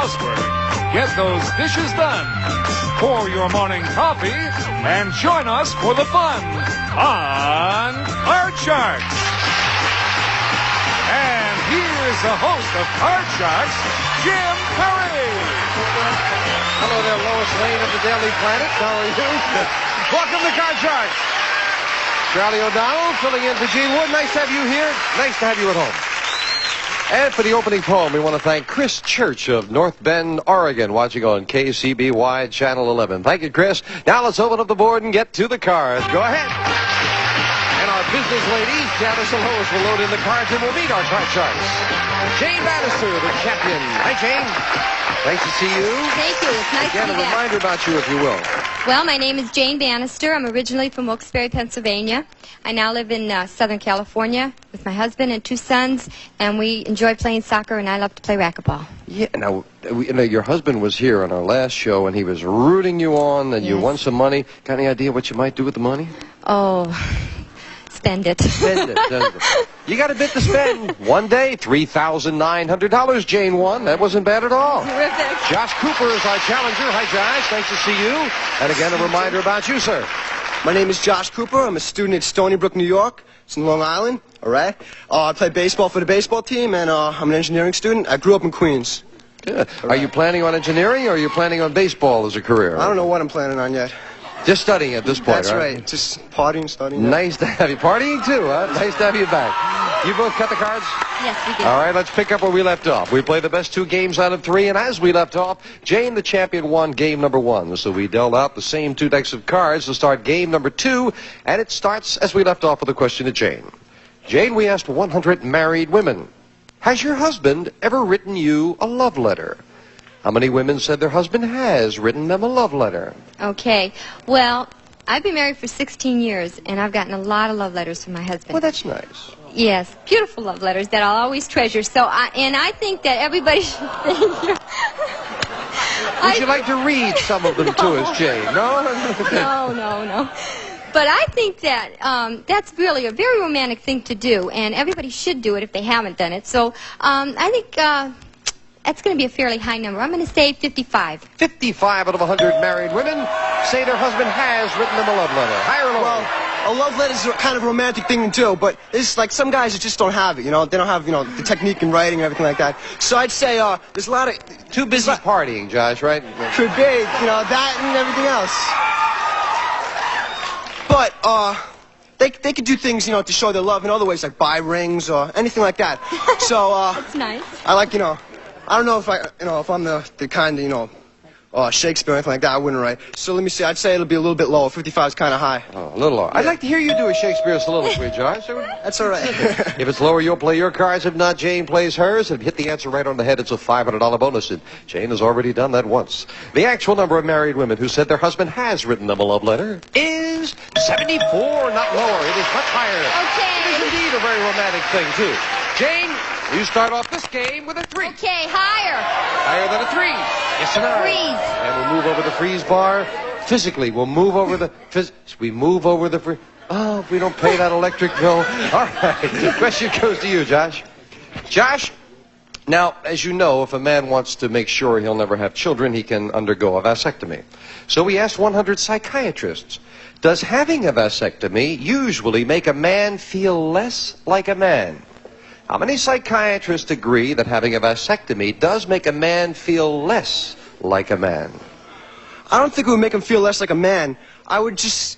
housework. Get those dishes done. Pour your morning coffee and join us for the fun on Card Sharks. And here's the host of Card Sharks, Jim Perry. Hello there, Lois Lane of the Daily Planet. How are you? Welcome to Card Sharks. Charlie O'Donnell filling in for Gene Wood. Nice to have you here. Nice to have you at home. And for the opening poem, we want to thank Chris Church of North Bend, Oregon, watching on KCBY Channel 11. Thank you, Chris. Now let's open up the board and get to the cards. Go ahead. And our business ladies, Janice and Lois, will load in the cards and we'll meet our Card Sharks. Jane Bannister, the champion. Hi, Jane. Nice to see you. Thank you. It's nice Again, to be a back. reminder about you, if you will. Well, my name is Jane Bannister. I'm originally from Wilkes-Barre, Pennsylvania. I now live in Southern California with my husband and two sons, and we enjoy playing soccer, and I love to play racquetball. Yeah, now, your husband was here on our last show, and he was rooting you on, and you Yes. won some money. Got any idea what you might do with the money? Oh, spend it. Spend it. You got a bit to spend. One day, $3,900 Jane won. That wasn't bad at all. Terrific. Josh Cooper is our challenger. Hi, Josh. Nice to see you. And again, a reminder about you, sir. My name is Josh Cooper. I'm a student at Stony Brook, New York. It's in Long Island. All right. I play baseball for the baseball team, and I'm an engineering student. I grew up in Queens. Good. Are you planning on engineering, or are you planning on baseball as a career? I don't know what I'm planning on yet. Just studying at this point, That's right. Just partying, studying. Nice to have you. Partying, too, huh? Nice to have you back. You both cut the cards? Yes, we do. All right, let's pick up where we left off. We play the best two games out of three, and as we left off, Jane, the champion, won game number one. So we dealt out the same two decks of cards to start game number two, and it starts as we left off with a question to Jane. Jane, we asked 100 married women, has your husband ever written you a love letter? How many women said their husband has written them a love letter? Okay. Well, I've been married for 16 years, and I've gotten a lot of love letters from my husband. Well, that's nice. Yes, beautiful love letters that I'll always treasure. So, I think that everybody should thank you. Would you like to read some of them to us, Jane? No? No. But I think that that's really a very romantic thing to do, and everybody should do it if they haven't done it. So I think that's going to be a fairly high number. I'm going to say 55. 55 out of 100 married women say their husband has written them a love letter. Higher or lower? Well, a love letter is kind of a romantic thing to do, but it's like some guys that just don't have it, you know? They don't have, the technique in writing and everything like that. So I'd say there's a lot of... Too busy partying, Josh, right? Could be, that and everything else. But, they could do things, to show their love in other ways, like buy rings or anything like that. So, That's nice. I like, I don't know if if I'm the kind of, Shakespeare or anything like that, I wouldn't write. So let me see, I'd say it'll be a little bit lower. 55 is kind of high. Oh, a little lower. I'd like to hear you do a Shakespeare soliloquy, Josh. That's all right. If it's lower, you'll play your cards. If not, Jane plays hers. And hit the answer right on the head, it's a $500 bonus. And Jane has already done that once. The actual number of married women who said their husband has written them a love letter is 74, not lower. It is much higher. Okay. It is indeed a very romantic thing, too. Jane, you start off this game with a 3. Okay, higher. Higher than a 3. Yes, and no. Freeze. And we'll move over the freeze bar. Physically, we'll move over the... we move over the... Oh, if we don't pay that electric bill. All right. The question goes to you, Josh. Josh, now, as you know, if a man wants to make sure he'll never have children, he can undergo a vasectomy. So we asked 100 psychiatrists, does having a vasectomy usually make a man feel less like a man? How many psychiatrists agree that having a vasectomy does make a man feel less like a man? I don't think it would make him feel less like a man. I would just...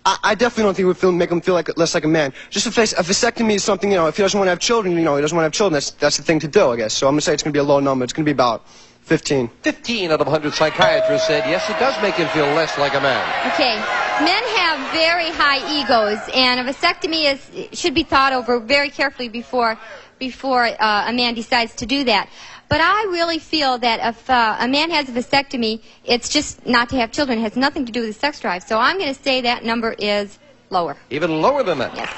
I definitely don't think it would make him feel less like a man. Just a vasectomy is something, if he doesn't want to have children, he doesn't want to have children, that's the thing to do, I guess. So I'm going to say it's going to be a low number. It's going to be about 15. 15 out of 100 psychiatrists said, yes, it does make him feel less like a man. Okay. Men have very high egos, and a vasectomy should be thought over very carefully before a man decides to do that. But I really feel that if a man has a vasectomy, it's just not to have children. It has nothing to do with the sex drive. So I'm going to say that number is lower. Even lower than that? Yes.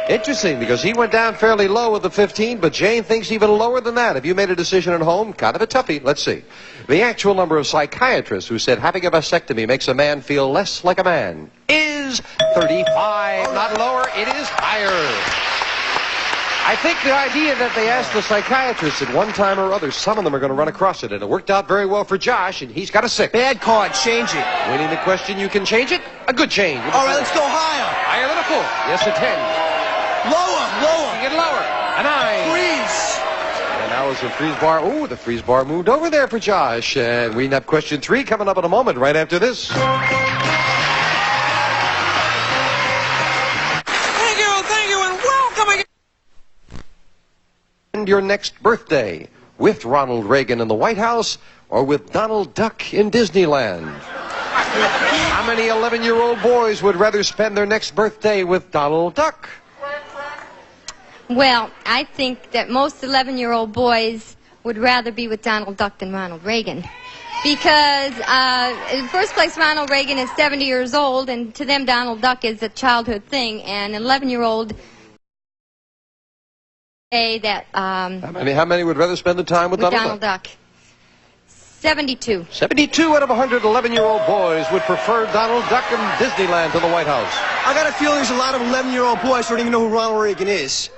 Interesting, because he went down fairly low with the 15, but Jane thinks even lower than that. If you made a decision at home, kind of a toughie. Let's see. The actual number of psychiatrists who said having a vasectomy makes a man feel less like a man is 35. Not lower, it is higher. I think the idea that they asked the psychiatrist at one time or other, some of them are going to run across it, and it worked out very well for Josh, and he's got a 6. Bad card. Change it. Winning the question, you can change it. A good change. All right, let's go higher. Higher than a 4. Yes, a 10. Lower. You get lower. A 9. Freeze. And now is the freeze bar. Oh, the freeze bar moved over there for Josh. And we have question 3 coming up in a moment right after this. Thank you, and welcome again. And your next birthday with Ronald Reagan in the White House or with Donald Duck in Disneyland? How many 11-year-old boys would rather spend their next birthday with Donald Duck? Well, I think that most 11-year-old boys would rather be with Donald Duck than Ronald Reagan. Because, in the first place, Ronald Reagan is 70 years old, and to them, Donald Duck is a childhood thing. And an 11-year-old say that... How many would rather spend the time with Donald Duck? 72. 72 out of 100 11-year-old boys would prefer Donald Duck and Disneyland to the White House. I got a feeling there's a lot of 11-year-old boys who don't even know who Ronald Reagan is.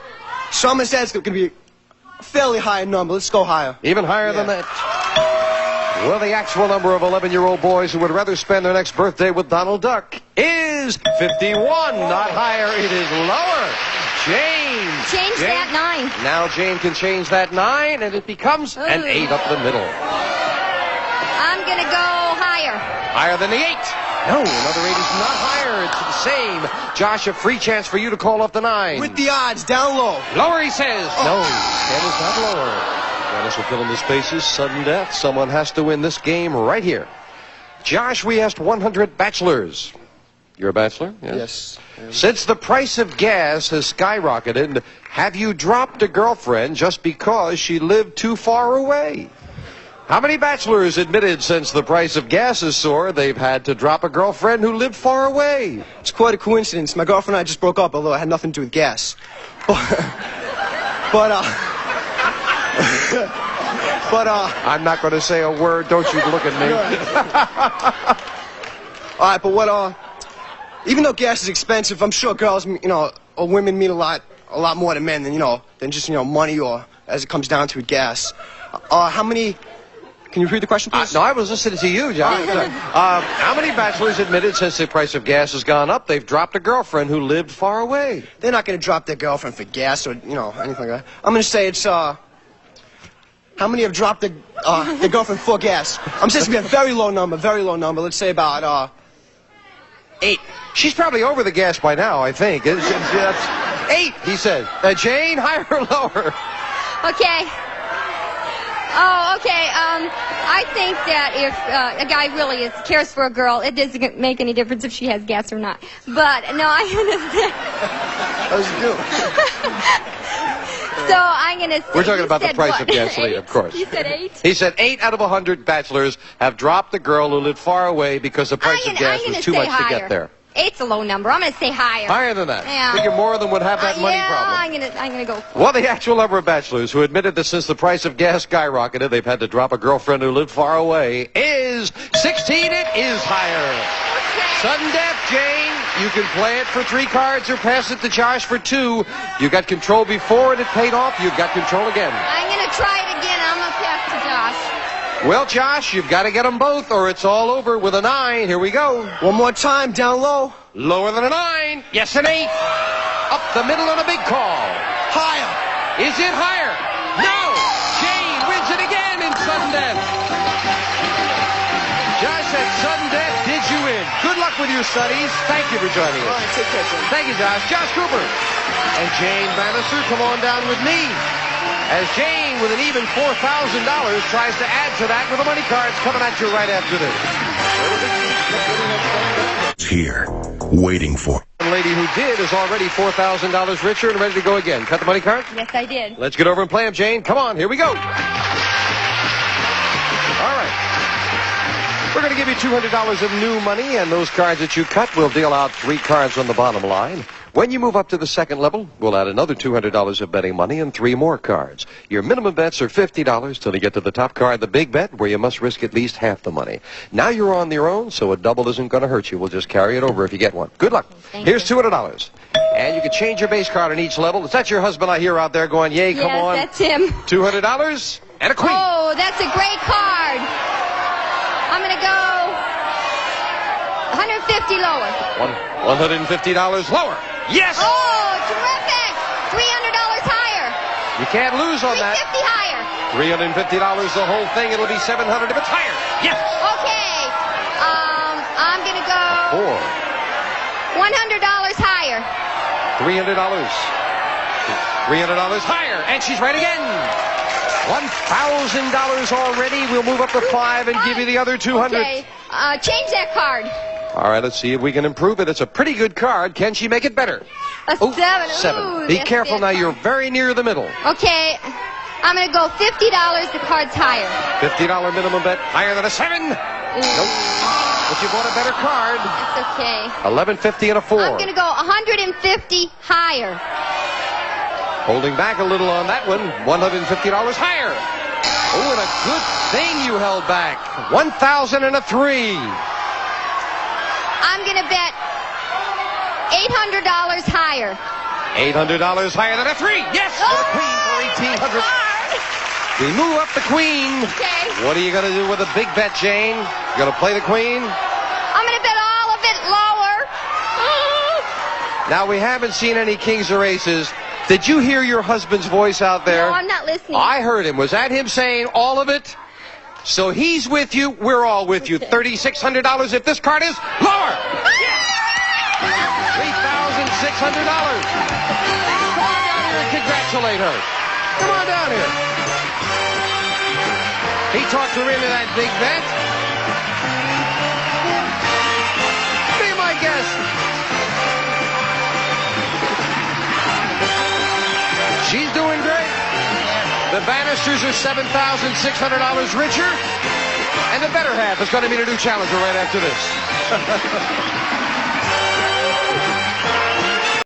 So I'm going to say it's going to be a fairly high number. Let's go higher. Even higher than that? Well, the actual number of 11-year-old boys who would rather spend their next birthday with Donald Duck is 51. Not higher, it is lower. Jane. Change that 9. Now Jane can change that 9, and it becomes an 8 up the middle. I'm going to go higher. Higher than the 8. No, another 8 is not higher. It's the same. Josh, a free chance for you to call up the 9. With the odds, down low. Lower, he says. No, 10 is not lower. Dennis will fill in the spaces. Sudden death. Someone has to win this game right here. Josh, we asked 100 bachelors. You're a bachelor? Yes. Since the price of gas has skyrocketed, have you dropped a girlfriend just because she lived too far away? How many bachelors admitted since the price of gas is soared they've had to drop a girlfriend who lived far away? It's quite a coincidence. My girlfriend and I just broke up, although it had nothing to do with gas. I'm not going to say a word. Don't you look at me. All right, but even though gas is expensive, I'm sure girls, or women mean a lot more to men than just, money or, as it comes down to it, gas. How many... Can you repeat the question, please? No, I was listening to you, John. How many bachelors admitted since the price of gas has gone up, they've dropped a girlfriend who lived far away? They're not going to drop their girlfriend for gas or, anything like that. I'm going to say it's, how many have dropped their girlfriend for gas? I'm saying it's going to be a very low number. Let's say about, 8. She's probably over the gas by now, I think. That's 8, he said. Jane, higher or lower? Okay. Oh, okay. I think that if a guy really cares for a girl, it doesn't make any difference if she has gas or not. But, no, I understand. How's it doing? So I'm going to say... We're talking about the price of gasoline, of course. You said 8? He said 8 out of 100 bachelors have dropped the girl who lived far away because the price of gas was too much to get there. 8's a low number. I'm going to say higher. Higher than that? Yeah. Think more than would have that money problem? I'm going to go for it. Well, the actual number of bachelors who admitted that since the price of gas skyrocketed, they've had to drop a girlfriend who lived far away is 16. It is higher. Okay. Sudden death, Jane. You can play it for 3 cards or pass it to Josh for 2. You got control before and it paid off. You've got control again. I'm going to try it again. I'm going to pass to Josh. Well, Josh, you've got to get them both or it's all over with a 9. Here we go. One more time, down low. Lower than a 9. Yes, an 8. Up the middle on a big call. Higher. Is it higher? No. Jane wins it again in sudden death. Josh said sudden death did you in. Good luck with your studies. Thank you for joining us. All right, take care, Jim. Thank you, Josh. Josh Cooper. And Jane Bannister, come on down with me. As Jane, with an even $4,000, tries to add to that with the money cards coming at you right after this. Here, waiting for. The lady who did is already $4,000 richer and ready to go again. Cut the money card? Yes, I did. Let's get over and play them, Jane. Come on, here we go. All right. We're going to give you $200 of new money, and those cards that you cut, we'll deal out 3 cards on the bottom line. When you move up to the second level, we'll add another $200 of betting money and 3 more cards. Your minimum bets are $50 till you get to the top card, the big bet, where you must risk at least half the money. Now you're on your own, so a double isn't going to hurt you. We'll just carry it over if you get one. Good luck. Thank Here's you. $200. And you can change your base card on each level. Is that your husband I hear out there going, yay, come Yes, on? that's him. $200 and a queen. Oh, that's a great card. I'm going to go 150 lower. $150 lower. Yes! Oh, terrific. $300 higher. You can't lose on that. 350 higher. $350 the whole thing. It'll be $700 if it's higher. Yes! Okay. I'm going to go $400. $100 higher. $300. $300 higher. And she's right again. $1,000 already. We'll move up to 5 and give you the other 200. Okay. Change that card. All right, let's see if we can improve it. It's a pretty good card. Can she make it better? A Oh, 7. 7. Ooh, Be that's careful bad now. You're card. very near the middle. Okay. I'm going to go $50. The card's higher. $50 minimum bet. Higher than a 7. Ooh, Nope. But you bought a better card. That's okay. $11.50 and a 4. I'm going to go 150 higher. Holding back a little on that one. $150 higher. Oh, and a good thing you held back. 1,000 and a 3. I'm going to bet $800 higher. $800 higher than a 3. Yes, for the queen for $1,800. We move up the queen. Okay. What are you going to do with a big bet, Jane? You going to play the queen? I'm going to bet all of it lower. Now, we haven't seen any kings or aces. Did you hear your husband's voice out there? No, I'm not listening. I heard him. Was that him saying all of it? So he's with you. We're all with you. Okay. $3,600 if this card is lower. $3,600. Come on down here and congratulate her. Come on down here. He talked her into that big bet. Be my guest. She's doing great. The Bannisters are $7,600 richer. And the better half is going to meet a new challenger right after this.